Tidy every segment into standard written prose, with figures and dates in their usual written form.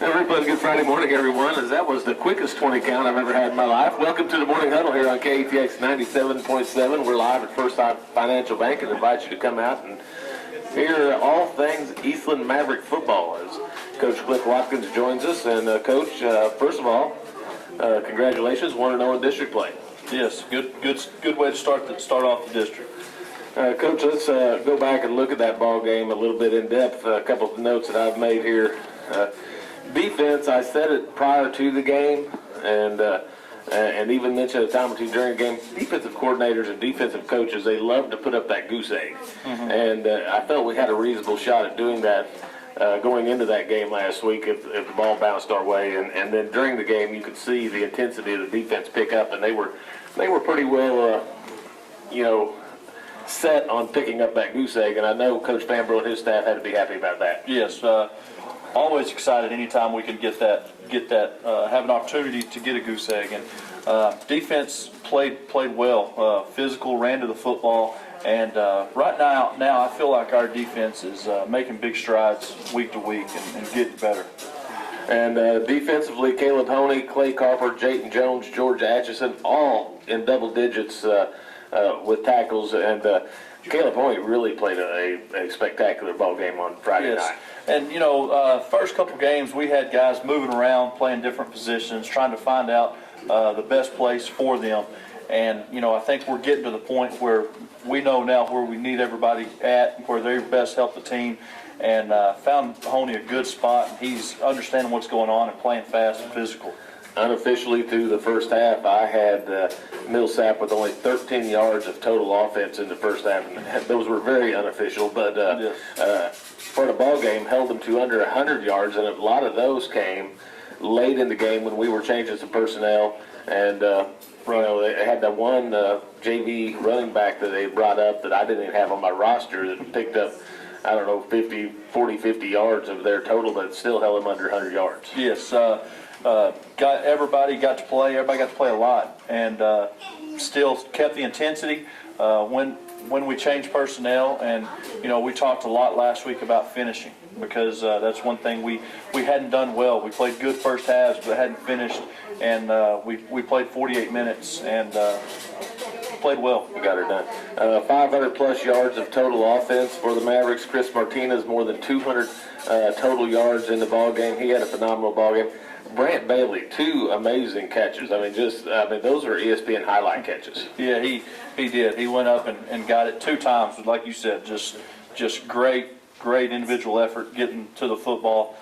Everybody, good Friday morning, everyone, as that was the quickest 20 count I've ever had in my life. Welcome to the Morning Huddle here on KATX 97.7. We're live at First Financial Bank and invite you to come out and hear all things Eastland Mavericks football as Coach Cliff Watkins joins us. And, Coach, first of all, congratulations, 1-0 in district play. Yes, good way to start off the district. Coach, let's go back and look at that ball game a little bit in depth. A couple of notes that I've made here. Defense, I said it prior to the game, and even mentioned a time or two during the game. Defensive coordinators and defensive coaches, they love to put up that goose egg, and I felt we had a reasonable shot at doing that going into that game last week if the ball bounced our way, and then during the game you could see the intensity of the defense pick up, and they were pretty well, set on picking up that goose egg, and I know Coach Fambro and his staff had to be happy about that. Yes. Always excited anytime we can get that, have an opportunity to get a goose egg. And defense played well, physical, ran to the football, and right now I feel like our defense is making big strides week to week and getting better. And defensively, Caleb Honey, Clay Carper, Jayton Jones, George Atchison, all in double digits with tackles, and Caleb Honey really played a spectacular ball game on Friday night. And, first couple games we had guys moving around, playing different positions, trying to find out the best place for them. And, I think we're getting to the point where we know now where we need everybody at, where they best help the team, and found Honey a good spot. And he's understanding what's going on and playing fast and physical. Unofficially through the first half, I had Millsap with only 13 yards of total offense in the first half. And those were very unofficial, but for the ball game, held them to under 100 yards, and a lot of those came late in the game when we were changing some personnel. And they had that one JV running back that they brought up that I didn't even have on my roster that picked up, 50 yards of their total, but still held them under 100 yards. Yes. Everybody got to play a lot, and still kept the intensity when we changed personnel. And we talked a lot last week about finishing, because that's one thing we hadn't done well. We played good first halves but hadn't finished, and we played 48 minutes and played well. We got her done. 500 plus yards of total offense for the Mavericks. Chris Martinez more than 200 total yards in the ball game. He had a phenomenal ball game. Brant Bailey, 2 amazing catches. Those are ESPN highlight catches. Yeah, he did. He went up and got it 2 times. But like you said, just great individual effort getting to the football.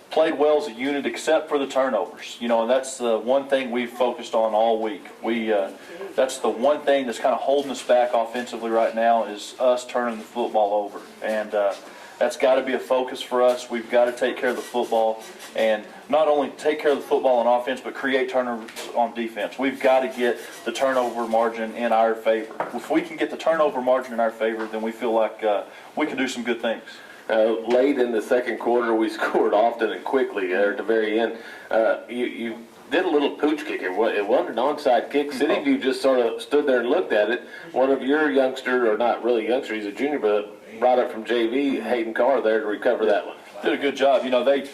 Played well as a unit except for the turnovers. And that's the one thing we've focused on all week. That's the one thing that's kind of holding us back offensively right now is us turning the football over. And that's got to be a focus for us. We've got to take care of the football, and not only take care of the football on offense, but create turnovers on defense. We've got to get the turnover margin in our favor. If we can get the turnover margin in our favor, then we feel like we can do some good things. Late in the second quarter, we scored often and quickly there at the very end. You did a little pooch kick. It wasn't an onside kick. City View just sort of stood there and looked at it. One of your youngsters, or not really youngster, he's a junior, but brought up from JV, Hayden Carr, there to recover that one. Did a good job. They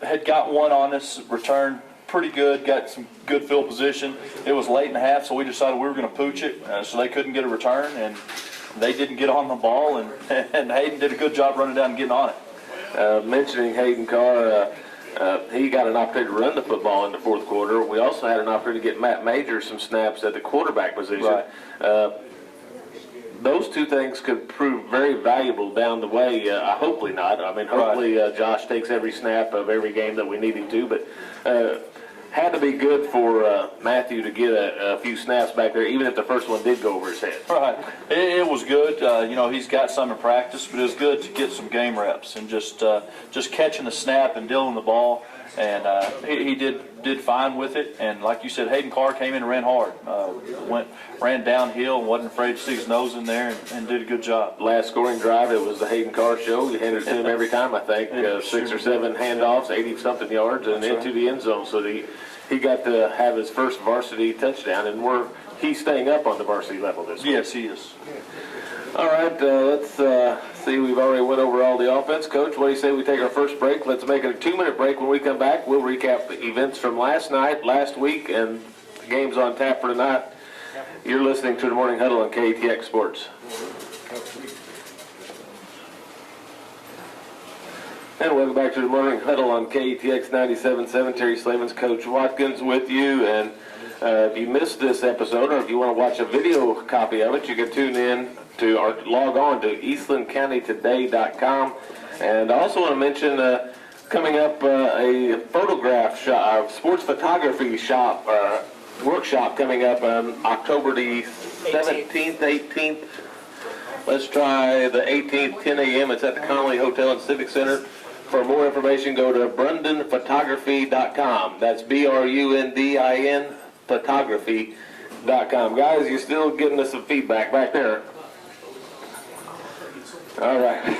had got one on us, returned pretty good, got some good field position. It was late in the half, so we decided we were going to pooch it, so they couldn't get a return, and they didn't get on the ball, and Hayden did a good job running down and getting on it. Mentioning Hayden Carr, he got an opportunity to run the football in the fourth quarter. We also had an opportunity to get Matt Major some snaps at the quarterback position. Right. Those 2 things could prove very valuable down the way. Hopefully not. Hopefully Josh takes every snap of every game that we need him to, but had to be good for Matthew to get a few snaps back there, even if the first one did go over his head. Right. It was good. He's got some in practice, but it was good to get some game reps and just catching the snap and dealing the ball. And he did fine with it. And like you said, Hayden Carr came in and ran hard. Ran downhill, wasn't afraid to stick his nose in there, and did a good job. Last scoring drive, it was the Hayden Carr show. You handed it to him every time, I think. 6 or 7 handoffs, 80-something yards, and into the end zone. So he got to have his first varsity touchdown, and he's staying up on the varsity level this week. Yes, he is. All right, let's see. We've already went over all the offense. Coach, what do you say we take our first break? Let's make it a 2-minute break. When we come back, we'll recap the events from last night, last week, and the games on tap for tonight. You're listening to the Morning Huddle on KATX Sports. And welcome back to the Morning Huddle on KATX 97.7. Terry Slavens, Coach Watkins with you. And if you missed this episode, or if you want to watch a video copy of it, you can tune in to or log on to eastlandcountytoday.com. And I also want to mention coming up a photograph shop, sports photography shop workshop coming up on October the 17th, 18th. Let's try the 18th, 10 a.m. It's at the Connolly Hotel and Civic Center. For more information, go to brundonphotography.com. That's BRUNDIN photography.com. Guys, you're still giving us some feedback back there. All right.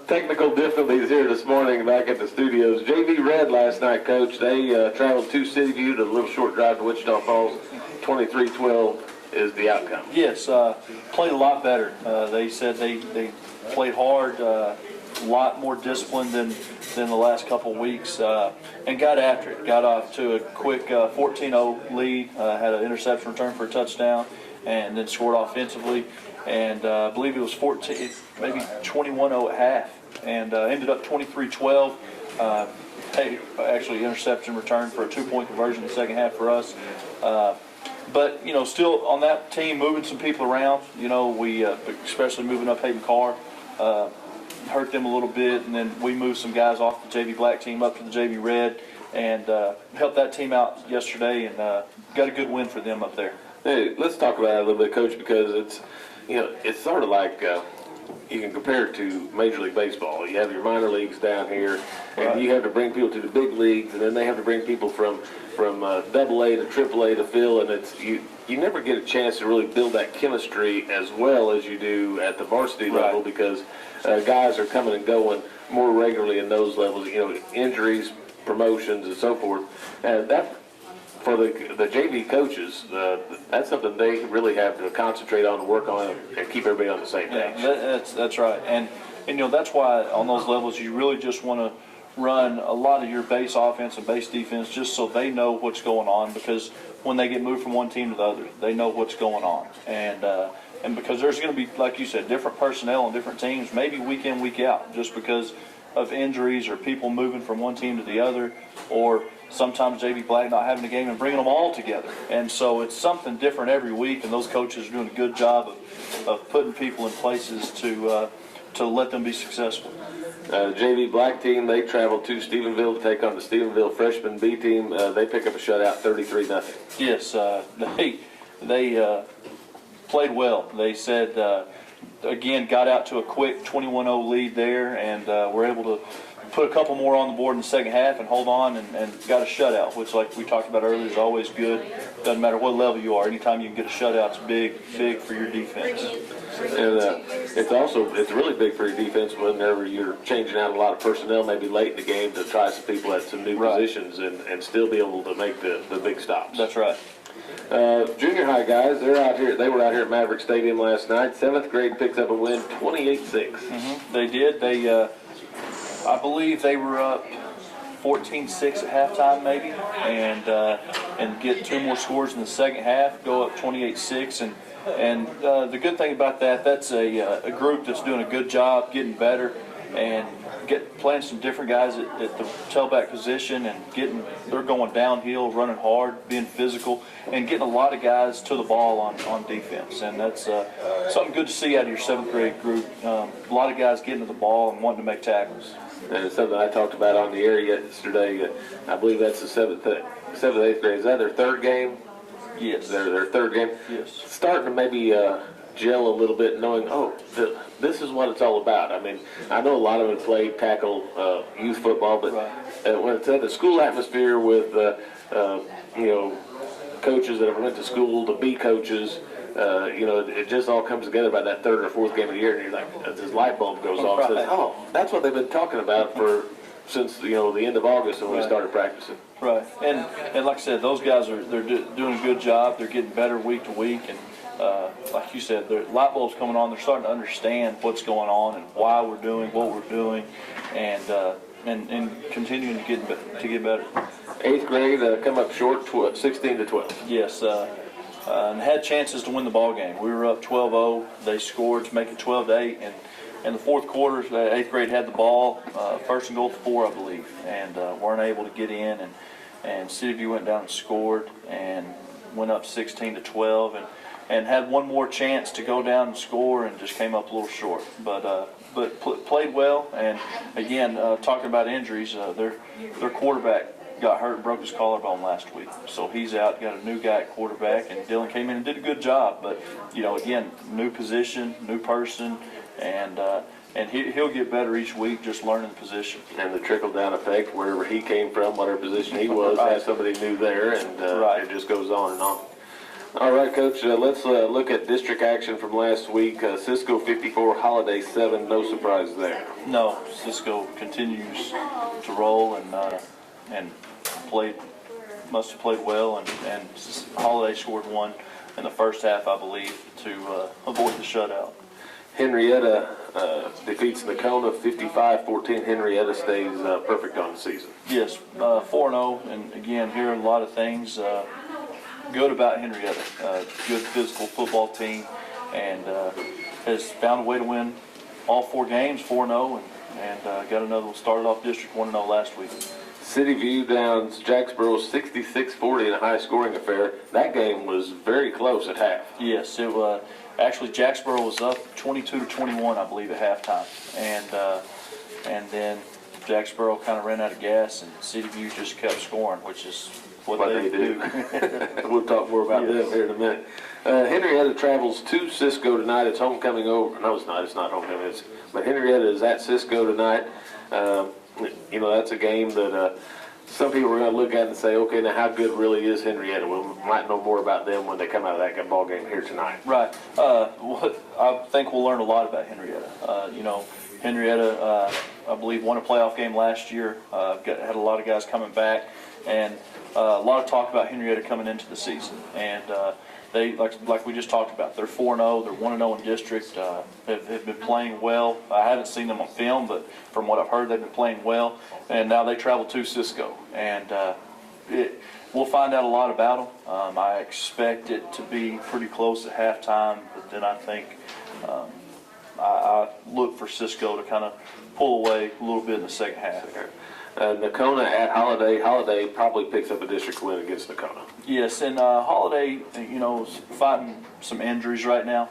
Technical difficulties here this morning back at the studios. JV Red last night, Coach. They traveled to City View to a little short drive to Wichita Falls. 23-12 is the outcome. Yes, played a lot better. They said they played hard, a lot more disciplined than the last couple of weeks, and got after it. Got off to a quick 14-0 lead, had an interception return for a touchdown, and then scored offensively. And I believe it was 14, maybe 21-0 at half, and ended up 23-12. Actually, interception return for a 2-point conversion in the second half for us. But, you know, still on that team, moving some people around. You know, we, especially moving up Hayden Carr, hurt them a little bit. And then we moved some guys off the JV Black team up to the JV Red and helped that team out yesterday and got a good win for them up there. Hey, let's talk about it a little bit, Coach, because it's, you know, it's sort of like you can compare it to Major League Baseball. You have your minor leagues down here, and right. You have to bring people to the big leagues, and then they have to bring people from Double-A to Triple-A to fill, and it's you never get a chance to really build that chemistry as well as you do at the varsity level because guys are coming and going more regularly in those levels. You know, injuries, promotions, and so forth, and that. For the JV coaches, that's something they really have to concentrate on and work on and keep everybody on the same page. Yeah, that's right. And you know, that's why on those levels you really just want to run a lot of your base offense and base defense just so they know what's going on, because when they get moved from one team to the other, they know what's going on. And because there's going to be, like you said, different personnel on different teams, maybe week in, week out, just because of injuries or people moving from one team to the other, or sometimes JV Black not having a game and bringing them all together. And so it's something different every week, and those coaches are doing a good job of putting people in places to let them be successful. The JV Black team, they traveled to Stephenville to take on the Stephenville freshman B team. They pick up a shutout, 33-0. Yes, they played well. They said, again, got out to a quick 21-0 lead there, and were able to put a couple more on the board in the second half and hold on and got a shutout, which, like we talked about earlier, is always good. Doesn't matter what level you are. Anytime you can get a shutout, it's big for your defense. And it's really big for your defense whenever you're changing out a lot of personnel, maybe late in the game, to try some people at some new positions and still be able to make the big stops. That's right. Junior high guys, they're out here. They were out here at Maverick Stadium last night. 7th grade picks up a win, 28-6. Mm-hmm. They did. They, I believe they were up 14-6 at halftime, maybe, and get 2 more scores in the second half, go up 28-6, and the good thing about that's a group that's doing a good job getting better and playing some different guys at the tailback position, and they're going downhill, running hard, being physical, and getting a lot of guys to the ball on defense. And that's something good to see out of your 7th grade group. A lot of guys getting to the ball and wanting to make tackles. And it's something I talked about on the air yesterday. I believe that's the 7th, 8th grade. Is that their 3rd game? Yes. Their 3rd game? Yes. Starting to maybe gel a little bit, knowing, this is what it's all about. I mean, I know a lot of them played tackle youth football, but when it's at the school atmosphere with, coaches that have went to school to be coaches, it just all comes together by that 3rd or 4th game of the year, and you're like, this light bulb goes off. Says, that's what they've been talking about since the end of August when we started practicing. Right, and like I said, those guys they're doing a good job. They're getting better week to week, like you said, the light bulbs coming on. They're starting to understand what's going on and why we're doing what we're doing, and continuing to get better. 8th grade come up short, 16-12. Yes, and had chances to win the ball game. We were up 12-0. They scored to make it 12-8, and in the fourth quarter, 8th grade had the ball, first and goal to 4, I believe, and weren't able to get in. And City View went down and scored and went up 16-12, and had one more chance to go down and score and just came up a little short. But played well. And again, talking about injuries, their quarterback got hurt and broke his collarbone last week, so he's out. Got a new guy at quarterback, and Dylan came in and did a good job. But again, new position, new person, and he'll get better each week, just learning the position. And the trickle-down effect, wherever he came from, whatever position he was, had somebody new there, and it just goes on and on. All right, Coach, let's look at district action from last week. Cisco 54, Holiday 7, no surprise there. No, Cisco continues to roll and must have played well, and Holiday scored 1 in the first half, I believe, to avoid the shutout. Henrietta defeats Nakona 55-14. Henrietta stays perfect on the season. Yes, 4-0, and again, hear a lot of things good about Henrietta. Good physical football team, and has found a way to win all 4 games, 4-0, and got another one. Started off District 1-0 last week. City View downs Jacksboro 66-40 in a high-scoring affair. That game was very close at half. Yes, it was. Actually, Jacksboro was up 22-21, I believe, at halftime, and then Jacksboro kind of ran out of gas, and City View just kept scoring, which is what they do. We'll talk more about them here in a minute. Henrietta travels to Cisco tonight. It's homecoming over. No, it's not. It's not homecoming. But Henrietta is at Cisco tonight. That's a game that some people are going to look at and say, okay, now how good really is Henrietta? We might know more about them when they come out of that ball game here tonight. Right. I think we'll learn a lot about Henrietta. Henrietta, I believe, won a playoff game last year. Had a lot of guys coming back, and a lot of talk about Henrietta coming into the season. And they, like we just talked about, they're 4-0. They're 1-0 in district. Have been playing well. I haven't seen them on film, but from what I've heard, they've been playing well. And now they travel to Cisco, and we'll find out a lot about them. I expect it to be pretty close at halftime, but then I think I look for Cisco to kind of pull away a little bit in the second half. Nakona at Holiday. Holiday probably picks up a district win against Nakona. Yes, and Holiday, is fighting some injuries right now.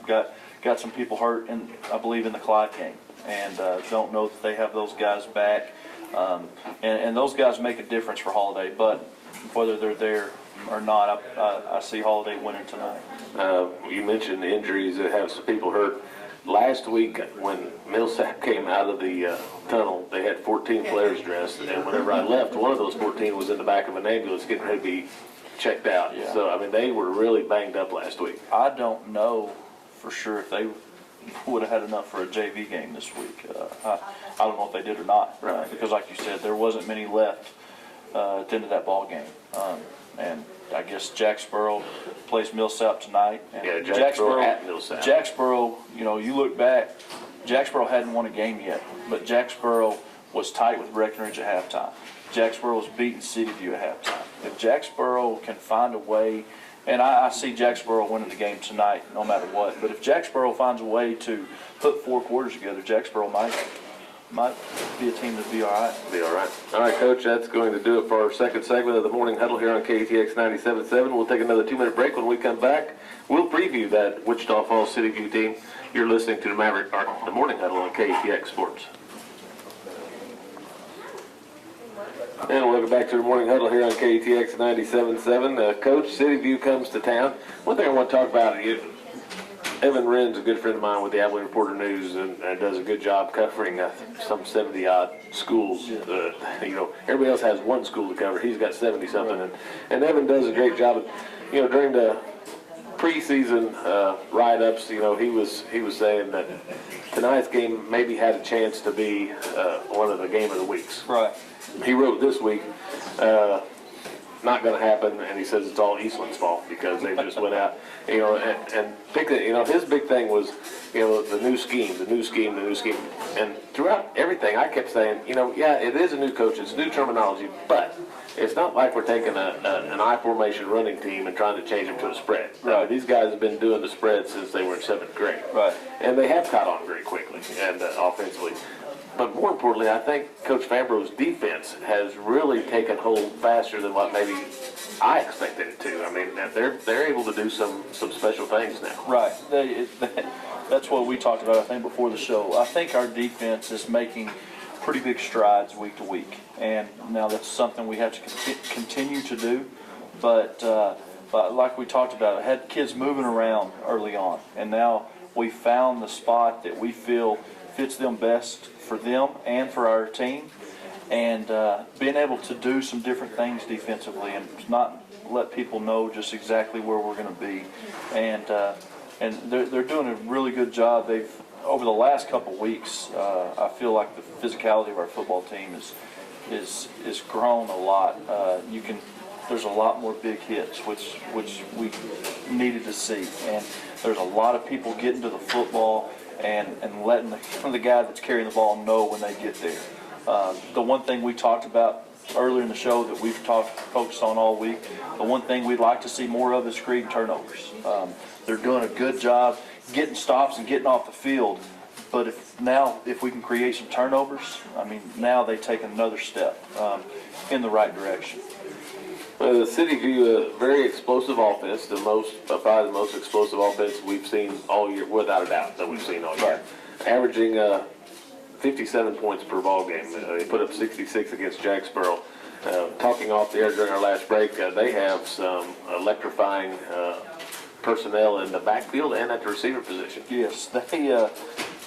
Got some people hurt, I believe, in the Clyde game, and don't know that they have those guys back. And those guys make a difference for Holiday, but whether they're there or not, I see Holiday winning tonight. You mentioned injuries that have some people hurt. Last week, when Millsap came out of the tunnel, they had 14 players dressed, and whenever I left, one of those 14 was in the back of an ambulance getting ready to be checked out. Yeah. So, they were really banged up last week. I don't know for sure if they would have had enough for a JV game this week. I don't know if they did or not. Right. Because like you said, there wasn't many left at the end of that ball game. And I guess Jacksboro plays Millsap tonight. And yeah, Jacksboro at Millsap. Jacksboro, you look back, Jacksboro hadn't won a game yet, but Jacksboro was tight with Breckenridge at halftime. Jacksboro was beating City View at halftime. If Jacksboro can find a way, and I see Jacksboro winning the game tonight no matter what, but if Jacksboro finds a way to put 4 quarters together, Jacksboro might be a team that'd be all right. Be all right. All right, Coach, that's going to do it for our second segment of the Morning Huddle here on KATX 97.7. We'll take another 2-minute break. When we come back, we'll preview that Wichita Falls City View team. You're listening to the Morning Huddle on KATX Sports. And welcome back to the Morning Huddle here on KATX 97.7. Coach, City View comes to town. One thing I want to talk about is Evan Wren's a good friend of mine with the Abilene Reporter News and does a good job covering some 70-odd schools. Everybody else has one school to cover. He's got 70-something. And Evan does a great job. During the preseason write-ups, he was saying that tonight's game maybe had a chance to be one of the game of the weeks. Right. He wrote this week, not going to happen, and he says it's all Eastland's fault because they just went out, and picked it. His big thing was, the new scheme, the new scheme, the new scheme. And throughout everything, I kept saying, yeah, it is a new coach, it's new terminology, but it's not like we're taking an I formation running team and trying to change them to a spread. Right. These guys have been doing the spread since they were in 7th grade. Right. And they have caught on very quickly and offensively. But more importantly, I think Coach Fambro's defense has really taken hold faster than what maybe I expected it to. I mean, they're able to do some special things now. Right. That's what we talked about, I think, before the show. I think our defense is making pretty big strides week to week. And now that's something we have to continue to do. But like we talked about, I had kids moving around early on. And now we found the spot that we feel fits them best for them and for our team, and being able to do some different things defensively and not let people know just exactly where we're going to be, and they're doing a really good job. They've over the last couple weeks, I feel like the physicality of our football team is grown a lot. There's a lot more big hits, which we needed to see, and there's a lot of people getting to the football and letting the guy that's carrying the ball know when they get there. The one thing we talked about earlier in the show that we've focused on all week, the one thing we'd like to see more of is screen turnovers. They're doing a good job getting stops and getting off the field, but if we can create some turnovers, I mean, now they take another step in the right direction. The City View, a very explosive offense, probably the most explosive offense we've seen all year, without a doubt, that we've seen all year. Right. Averaging 57 points per ball game. They put up 66 against Jacksboro. Talking off the air during our last break, they have some electrifying personnel in the backfield and at the receiver position. Yes,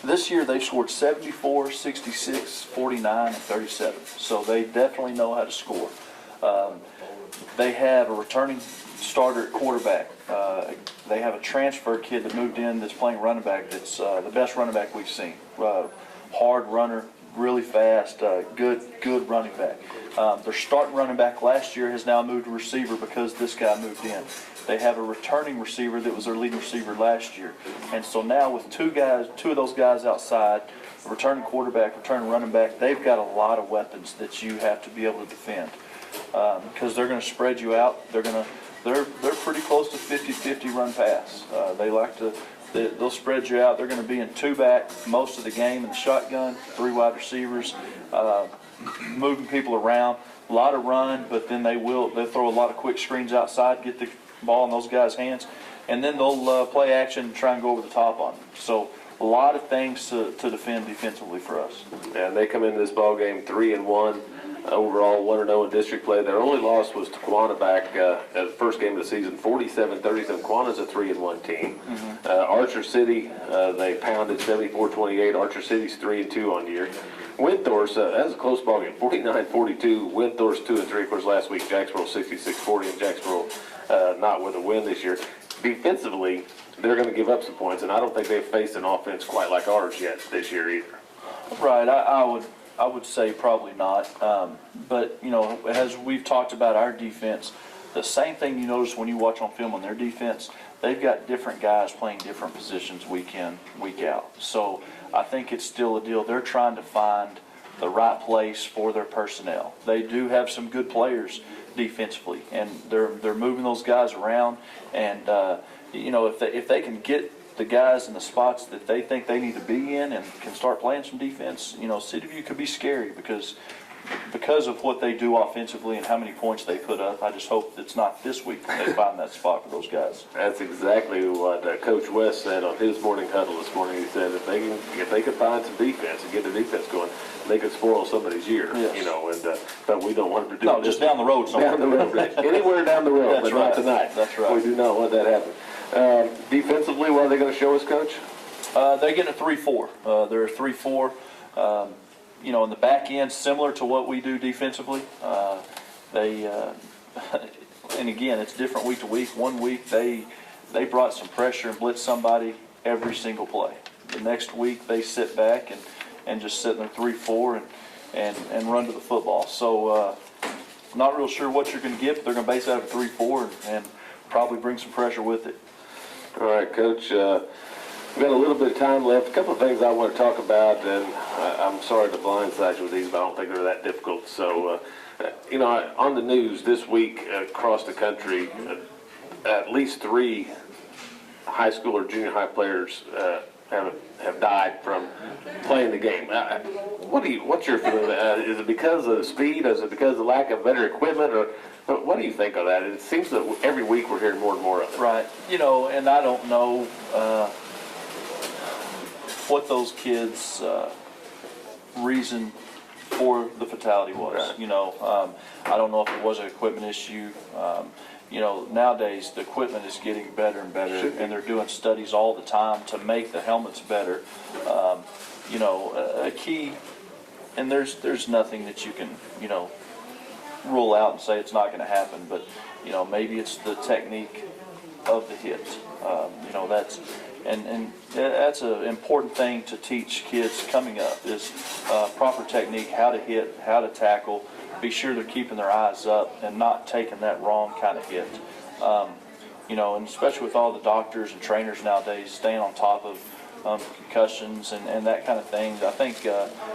this year they've scored 74, 66, 49, and 37. So they definitely know how to score. They have a returning starter at quarterback. They have a transfer kid that moved in that's playing running back that's the best running back we've seen. Hard runner, really fast, good running back. Their starting running back last year has now moved to receiver because this guy moved in. They have a returning receiver that was their leading receiver last year. And so now with two of those guys outside, a returning quarterback, returning running back, they've got a lot of weapons that you have to be able to defend. Because they're going to spread you out. They're pretty close to 50-50 run pass. They'll spread you out. They're going to be in two-back most of the game in the shotgun, 3 wide receivers, moving people around. A lot of run, but then they'll throw a lot of quick screens outside, get the ball in those guys' hands, and then they'll play action and try and go over the top on them. So a lot of things to defend defensively for us. And they come into this ball game 3-1. Overall, 1-0 in district play. Their only loss was to Quanah back at the first game of the season, 47-37. Quanah's a 3-1 team. Mm-hmm. Archer City, they pounded 74-28. Archer City's 3-2 on the year. Windthorst, that was a close ball game, 49-42. Windthorst 2-3. Of course, last week Jacksboro 66-40, and Jacksboro not with a win this year. Defensively, they're going to give up some points, and I don't think they've faced an offense quite like ours yet this year either. Right, I would say probably not. But, as we've talked about our defense, the same thing you notice when you watch on film on their defense, they've got different guys playing different positions week in, week out. So I think it's still a deal. They're trying to find the right place for their personnel. They do have some good players defensively, and they're moving those guys around. And, if they can get the guys in the spots that they think they need to be in and can start playing some defense, City View could be scary because of what they do offensively and how many points they put up. I just hope it's not this week that they find that spot for those guys. That's exactly what Coach West said on his morning huddle this morning. He said if they could find some defense and get the defense going, they could spoil somebody's year. Yes. But we don't want them to do No, just down the road somewhere. Down the road, anywhere down the road, That's but right. not tonight. That's right. We do not want that to happen. Defensively, what are they going to show us, Coach? They're getting a 3-4. They're a 3-4. In the back end, similar to what we do defensively. And again, it's different week to week. One week they brought some pressure and blitzed somebody every single play. The next week they sit back and just sit in their 3-4 and run to the football. So not real sure what you're going to get, but they're going to base out of a 3-4 and probably bring some pressure with it. All right, Coach. We've got a little bit of time left. A couple of things I want to talk about, and I'm sorry to blindside you with these, but I don't think they're that difficult. So, you know, on the news this week across the country, at least 3 high school or junior high players have died from playing the game. What's your feeling? Is it because of the speed? Is it because of the lack of better equipment? Or what do you think of that? It seems that every week we're hearing more and more of it. Right. You know, and I don't know what those kids' reason for the fatality was. Right. You know, I don't know if it was an equipment issue. You know, nowadays the equipment is getting better and better, and they're doing studies all the time to make the helmets better. You know, a key, and there's nothing that you can, you know, rule out and say it's not going to happen, but, you know, maybe it's the technique of the hit. You know, that's an important thing to teach kids coming up is proper technique, how to hit, how to tackle. Be sure they're keeping their eyes up and not taking that wrong kind of hit. You know, and especially with all the doctors and trainers nowadays staying on top of concussions and that kind of thing. I think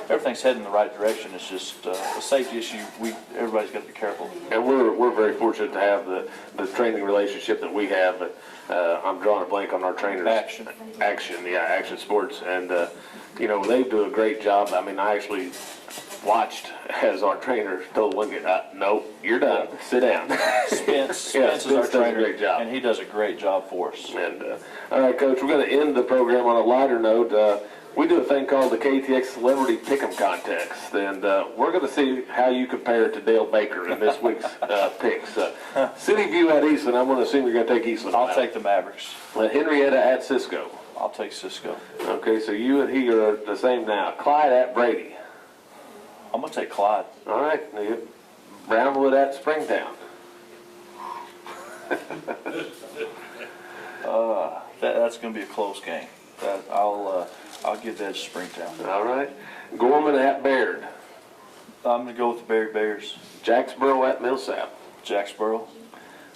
everything's heading in the right direction. It's just a safety issue. Everybody's got to be careful. And we're very fortunate to have the training relationship that we have. But I'm drawing a blank on our trainers. Action Sports, and you know, they do a great job. I mean, I actually watched as our trainer told one guy, "No, you're done. Sit down." Spence Spence is our does a trainer, great job. and he does a great job for us. And all right, Coach, we're going to end the program on a lighter note. We do a thing called the KATX Celebrity Pick'em Contest, and we're going to see how you compare to Dale Baker in this week's picks. City View at Eastland. I'm going to assume you're going to take Eastland. I'll take the Mavericks. Henrietta at Cisco. I'll take Cisco. Okay, so you and he are the same now. Clyde at Brady. I'm going to take Clyde. All right, Brownwood at Springtown. That's going to be a close game. I'll give that to Springtown. All right, Gorman at Baird. I'm going to go with the Barry Bears. Jacksboro at Millsap. Jacksboro.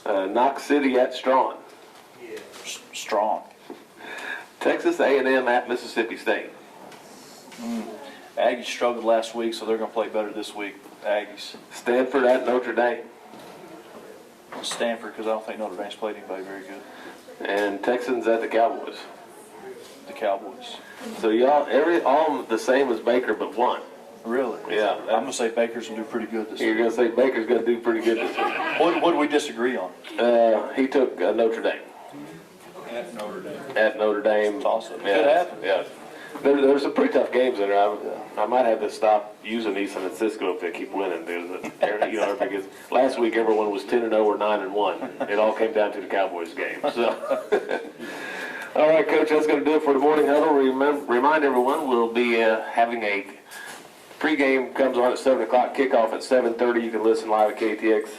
Knox City at Strawn. Strong. Texas A&M at Mississippi State. Aggies struggled last week, so they're going to play better this week. Aggies. Stanford at Notre Dame. Stanford, because I don't think Notre Dame's played anybody very good. And Texans at the Cowboys. The Cowboys. So y'all, all the same as Baker, but one. Really? Yeah. I'm going to say Baker's going to do pretty good this You're week. going to say Baker's going to do pretty good this week. What do we disagree on? He took Notre Dame. At Notre Dame. At Notre Dame. Toss-up. Yeah. Could happen. Yeah. There's some pretty tough games in there. I might have to stop using Eastland and Cisco if they keep winning. You know, because last week everyone was 10-0 or 9-1. It all came down to the Cowboys game. So, all right, Coach, that's going to do it for the morning huddle. Remind everyone we'll be having a pregame comes on at 7 o'clock, kickoff at 7:30. You can listen live at KATX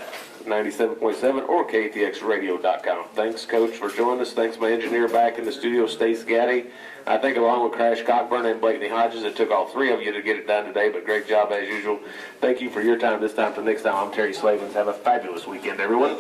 97.7 or KATXradio.com. Thanks, Coach, for joining us. Thanks, my engineer back in the studio, Stace Gaddy. I think along with Crash Cockburn and Blakeney Hodges, it took all 3 of you to get it done today, but great job as usual. Thank you for your time this time. Till next time, I'm Terry Slavens. Have a fabulous weekend, everyone.